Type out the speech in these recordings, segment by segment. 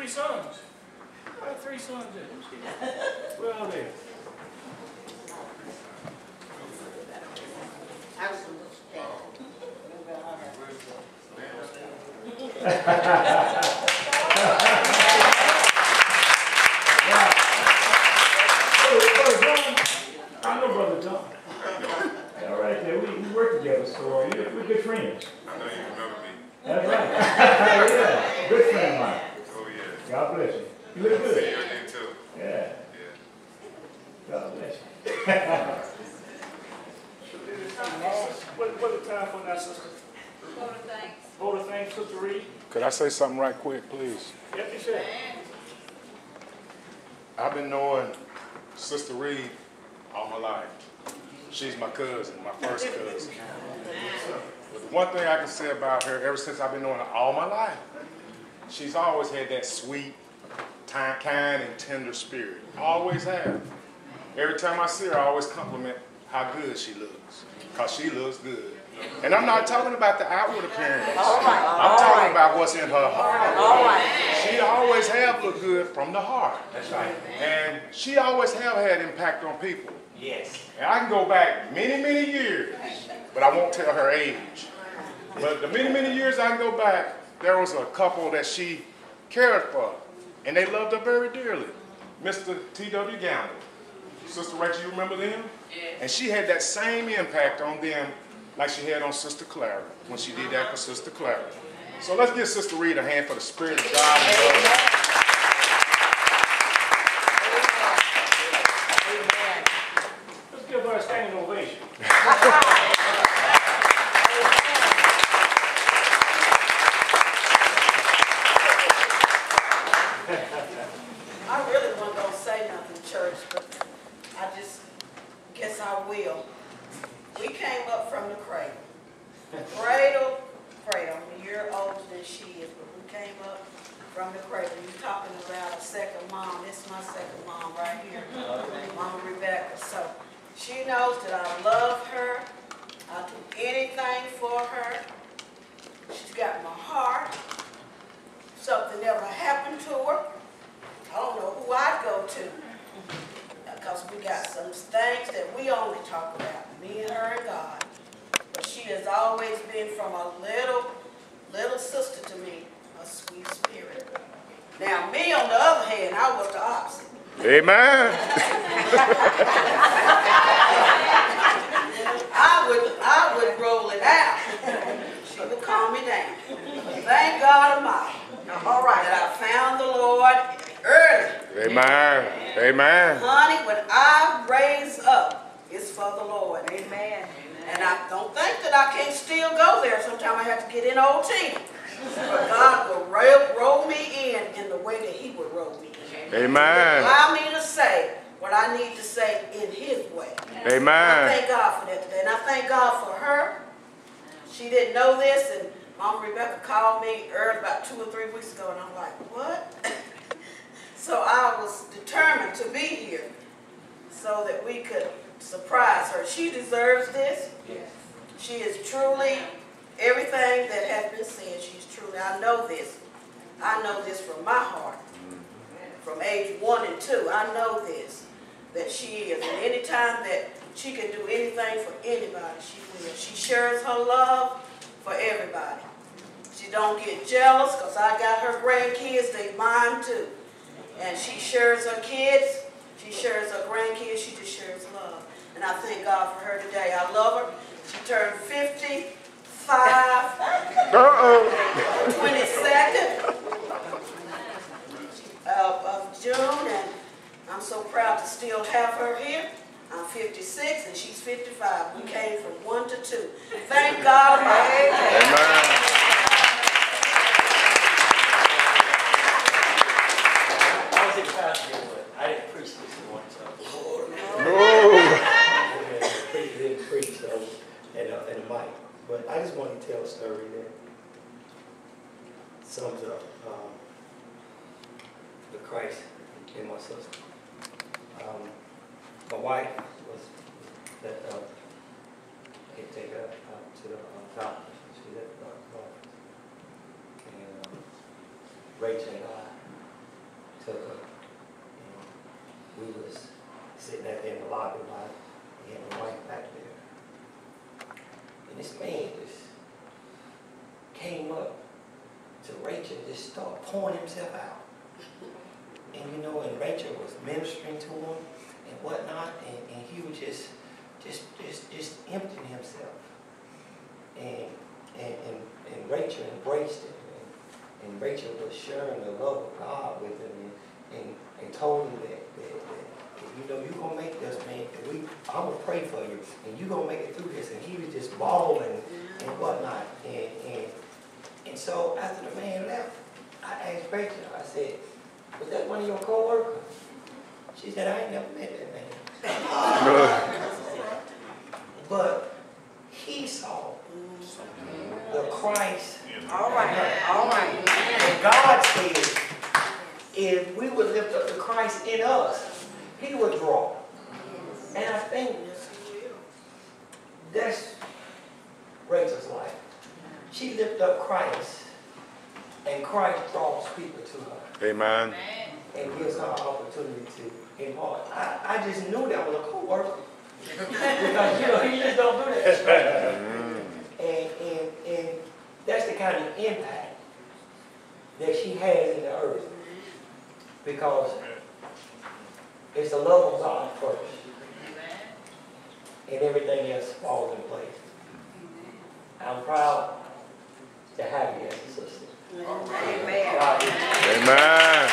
3 sons. I have 3 sons there. Where are they? I know Brother John. All right, there. We work together, so we're good friends. I know you remember me. That's right. Yeah, good friend of mine. Oh, yeah. God bless you. You look good. See your name, too. Yeah. Yeah. God bless you. What the time for that, sister? Vote of thanks. Vote of thanks, Sister Reid. Could I say something right quick, please? Yep, you said. I've been knowing Sister Reid all my life. She's my cousin, my first cousin. But the one thing I can say about her, ever since I've been knowing her all my life, she's always had that sweet, kind, and tender spirit. Always have. Every time I see her, I always compliment how good she looks, because she looks good. And I'm not talking about the outward appearance. I'm talking about what's in her heart. She always have looked good from the heart. That's right. And she always have had impact on people. Yes. And I can go back many, many years, but I won't tell her age. But the many, many years I can go back, there was a couple that she cared for, and they loved her very dearly. Mr. T.W. Gamble. Sister Rachel, you remember them? Yes. And she had that same impact on them like she had on Sister Clara when she did that for Sister Clara. So let's give Sister Reid a hand for the Spirit of God and love. Let's give her a standing ovation. I really wasn't going to say nothing, church, but I just guess I will. We came up from the cradle. Cradle. I'm a year older than she is, but we came up from the cradle. You're talking about a second mom. This is my second mom right here, Mama Rebecca. So she knows that I love her. I'll do anything for her. She's got my heart. Something ever happened to her, I don't know who I'd go to, because we got some things that we only talk about, me and her and God. But she has always been from a little sister to me, a sweet spirit. Now me, on the other hand, I was the opposite. Amen. I would roll it out. She would calm me down. Thank God Almighty. All right, that I found the Lord early. Amen. Amen. Honey, when I raise up, it's for the Lord. Amen. And I don't think that I can still go there. Sometimes I have to get in old Tina. But God will roll me in the way that He would roll me in. Amen. Allow me to say what I need to say in His way. Amen. I thank God for that today. And I thank God for her. She didn't know this, and Mama Rebecca called me early about 2 or 3 weeks ago, and I'm like, what? So I was determined to be here so that we could surprise her. She deserves this. Yes. She is truly everything that has been said. She's truly, I know this. I know this from my heart. From age 1 and 2, I know this, that she is. And any time that she can do anything for anybody, she will. She shares her love for everybody. She don't get jealous, because I got her grandkids, they mine too. And she shares her kids, she shares her grandkids, she just shares love. And I thank God for her today. I love her. She turned 55, 22nd of June, and I'm so proud to still have her here. I'm 56 and she's 55. We came from 1 to 2. Thank God. Amen. I was excited to do it. I didn't preach this morning, so. No. Didn't preach though, and a mic. But I just want to tell a story that sums up the Christ in my sister. My wife was that I can take her out to the conference. She was at the conference, and Rachel and I took her, and we was sitting out there in the lobby while he had my wife back there. And this man just came up to Rachel and just started pouring himself out. And you know, and Rachel was ministering to him and whatnot, and he was just emptying himself. And Rachel embraced him, and Rachel was sharing the love of God with him, and told him that you know, you're gonna make this, man, and I'm gonna pray for you, and you're gonna make it through this. And he was just bawling and whatnot. And so after the man left, I asked Rachel, I said, was that one of your co-workers? She said, I ain't never met that man. But he saw the Christ. All right. And God said, if we would lift up the Christ in us, he would draw. And I think that's Rachel's life. She lifted up Christ, and Christ draws people to her. Amen. And gives her an opportunity to impart. I just knew that was a co-worker. Because, you know, you just don't do that. And that's the kind of impact that she has in the earth. Because it's the love of God first. And everything else falls in place. I'm proud to have you as a sister. Amen. Amen.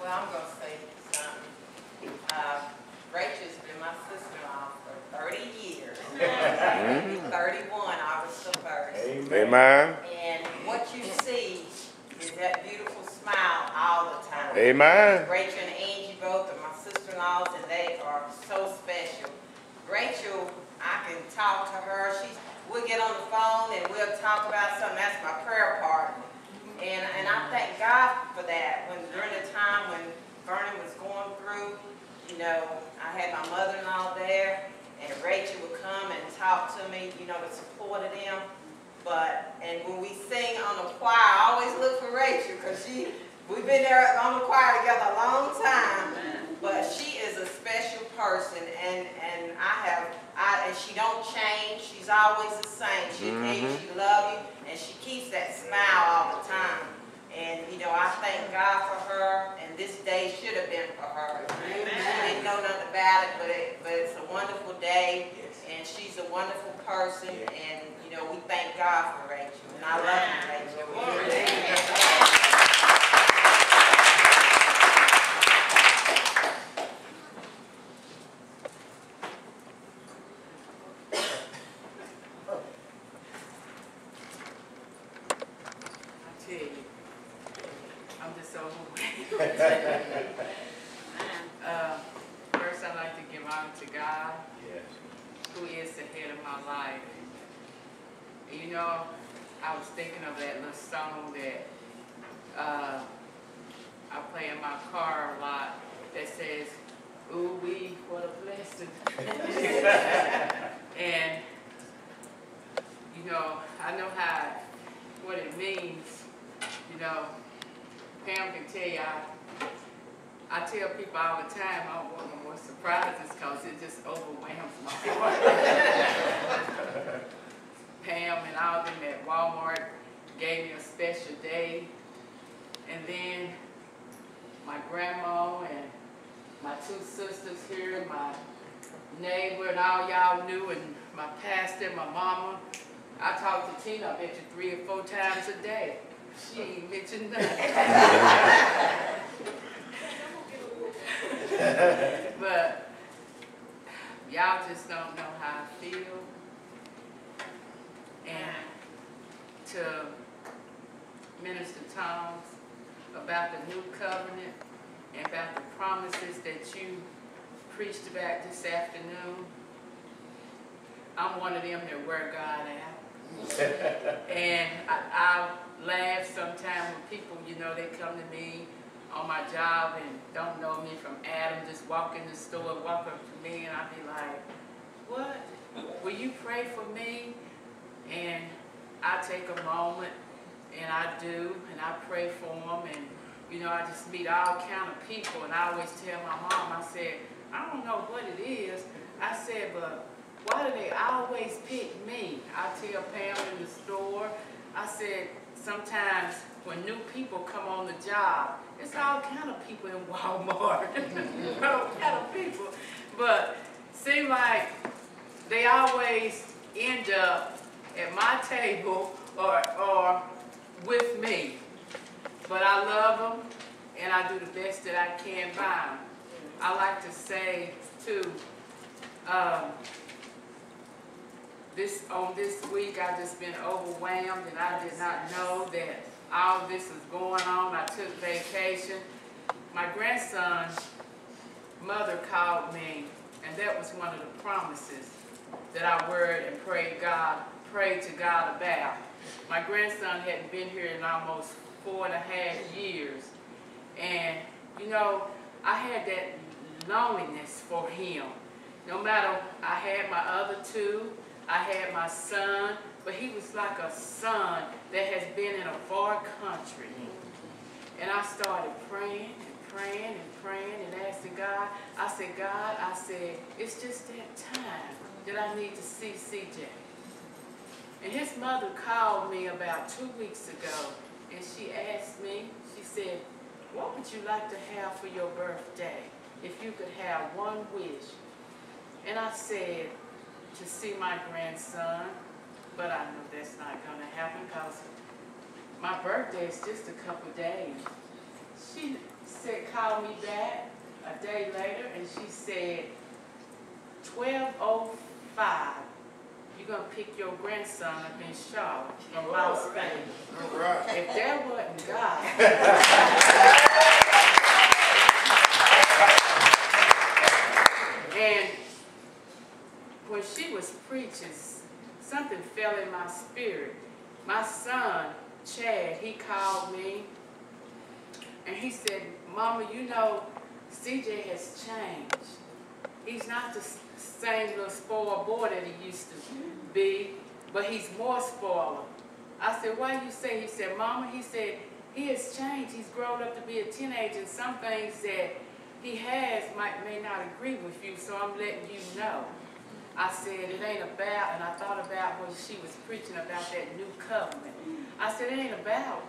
Well, I'm going to say something. Rachel's been my sister-in-law for 30 years. 31, I was the first. Amen. And what you see is that beautiful smile all the time. Amen. Rachel and Angie both are my sister-in-laws, and they are so special. Rachel, I can talk to her. We'll get on the phone and we'll talk about something. That's my prayer partner. And I thank God for that. During the time when Vernon was going through, you know, I had my mother-in-law there, and Rachel would come and talk to me, you know, to support them. And when we sing on the choir, I always look for Rachel, because we've been there on the choir together a long time. But she is a special person, and she don't change. She's always the same. She hates, she loves you, and she keeps that smile all the time. And you know, I thank God for her, and this day should have been for her. She didn't know nothing about it, but it's a wonderful day, and she's a wonderful person, and you know, we thank God for Rachel, and I love you, Rachel. First, I'd like to give honor to God, who is the head of my life. You know, I was thinking of that little song that I play in my car a lot that says, "Ooh wee, what a blessing." And, you know, I know what it means. You know, Pam can tell you, I tell people all the time I don't want no more surprises because it just overwhelms my heart. Pam and all them at Walmart gave me a special day. And then my grandma and my two sisters here, my neighbor and all y'all knew, and my pastor, my mama. I talk to Tina, I bet you 3 or 4 times a day. She ain't mentioned nothing. But y'all just don't know how I feel. And to Minister Thomas about the new covenant and about the promises that you preached about this afternoon, I'm one of them that wear God out. And I laugh sometimes when people, you know, they come to me on my job and don't know me from Adam, just walk in the store, walk up to me, and I'll be like, "What? Will you pray for me?" And I take a moment and I do, and I pray for them, and you know, I just meet all kind of people, and I always tell my mom, I said, I don't know what it is. I said, but why do they always pick me? I tell Pam in the store, I said, sometimes when new people come on the job, it's all kind of people in Walmart, all kind of people, but seem like they always end up at my table or with me. But I love them, and I do the best that I can by them. I like to say, too, this week I've just been overwhelmed, and I did not know that all this was going on. I took vacation. My grandson's mother called me, and that was one of the promises that I worried and prayed to God about. My grandson hadn't been here in almost 4.5 years, and you know, I had that loneliness for him. No matter, I had my other two, I had my son, but he was like a son that has been in a far country. And I started praying and praying and praying and asking God. I said, God, I said, it's just that time that I need to see CJ. And his mother called me about 2 weeks ago, and she asked me, she said, what would you like to have for your birthday if you could have one wish? And I said, to see my grandson, but I know that's not going to happen because my birthday is just a couple days. She said, call me back a day later, and she said, 12:05. You're going to pick your grandson up in Charlotte from Las Vegas. If that wasn't God. And when she was preaching, something fell in my spirit. My son, Chad, he called me, and he said, Mama, you know, CJ has changed. He's not the same little spoiled boy that he used to be, but he's more spoiled. I said, why do you say? He said, Mama, he said, he has changed. He's grown up to be a teenager, and some things that he has may not agree with you, so I'm letting you know. I said, it ain't about, and I thought about when she was preaching about that new covenant. I said, it ain't about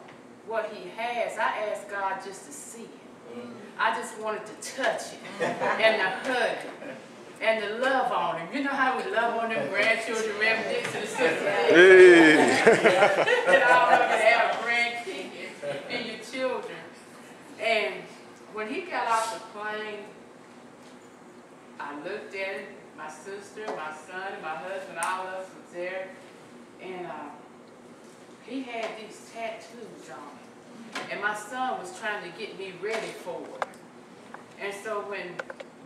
what he has. I asked God just to see it. I just wanted to touch it and to hug it and to love on him. You know how we love on them grandchildren, Reverend Dixon and Sister that all of you have grandkids and your children. And when he got off the plane, I looked at him, my sister, my son, and my husband, all of us was there, and he had these tattoos on him. And my son was trying to get me ready for it. And so when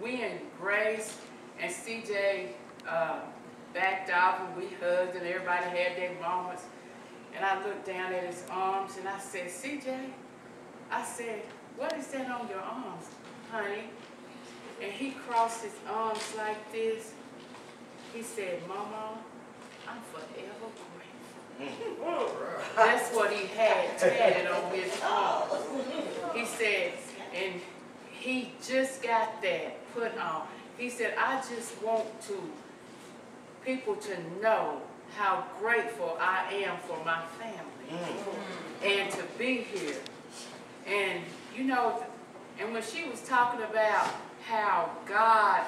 we and Grace and CJ backed off and we hugged and everybody had their moments, and I looked down at his arms and I said, CJ, I said, what is that on your arms, honey? And he crossed his arms like this. He said, Mama, I'm forever grateful. That's what he had tatted on his arms. He said, and he just got that put on. He said, I just want people to know how grateful I am for my family and to be here. And, you know, and when she was talking about how God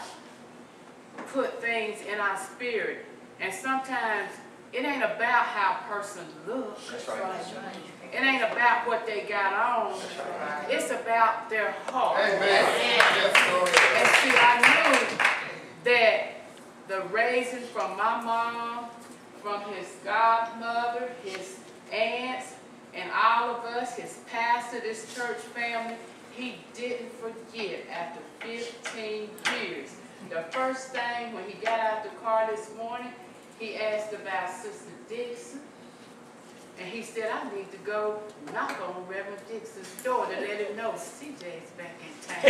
put things in our spirit, and sometimes it ain't about how a person looks. That's right. It ain't about what they got on. It's about their heart. Amen. And see, I knew that the raising from my mom, from his godmother, his aunts, and all of us, his pastor, this church family, he didn't forget after 15 years. The first thing when he got out the car this morning, he asked about Sister Dixon. And he said, I need to go knock on Reverend Dixon's door to let him know CJ's back in town.